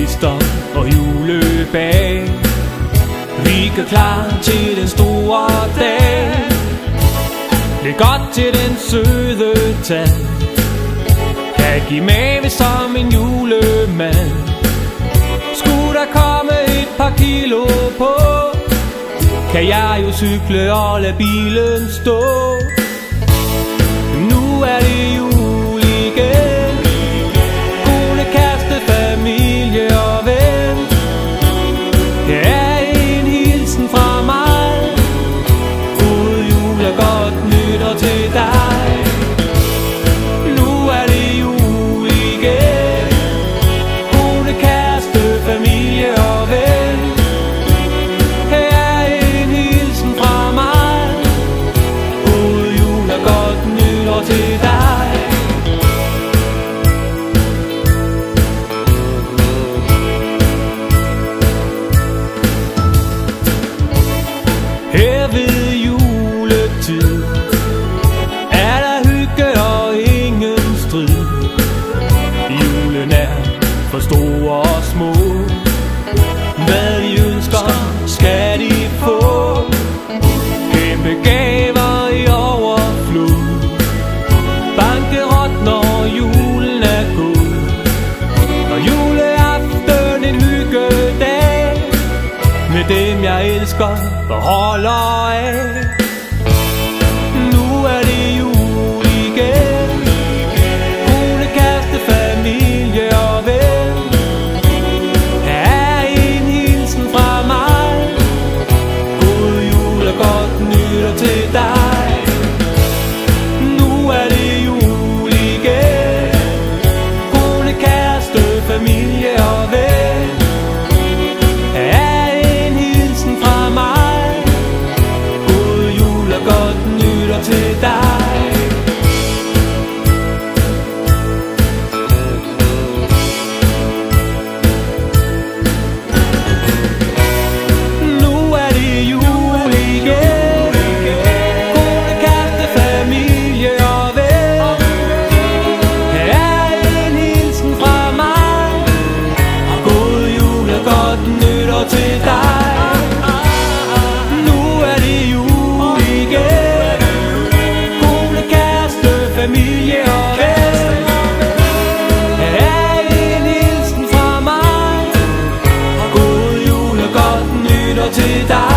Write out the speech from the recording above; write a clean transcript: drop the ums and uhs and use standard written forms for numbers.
gæster og julebag. Vi gør klar til den store dag. Læg godt til den søde tand. Kan give mave som en julemand. Skulle der komme et par kilo på, kan jeg jo cykle og lade bilen stå. Nu er det jul igen. Kone, kæreste, familie og ven. Det er en hilsen fra mig. God jul og godt nytår til dig. Nu er det jul igen. Kone, kæreste, familie og ven. Her er en hilsen fra mig. God jul og godt nytår til dig. Her ved juletid er der hygge og ingen strid. Julen er for store og små. Hvad de ønsker, skal de få. Kæmpe gaver i overflod. Bankerot, når julen er gået. Og juleaften en hyggedag med dem jeg elsker og holder af. Nu er det jul igen. Kone, kæreste, familie og ven. Her er en hilsen fra mig. God jul og godt nytår til dig. Nu er det jul igen. Kone, kæreste, familie og ven. Her er en hilsen fra mig. God jul og godt nytår til dig. Nu er det jul igen. Kone, kæreste, familie og ven. Her er en hilsen fra mig. God jul og godt nytår til dig. Nu er det jul igen. Kone, kæreste, familie og ven. Her er en hilsen fra mig. God jul og godt nytår til dig.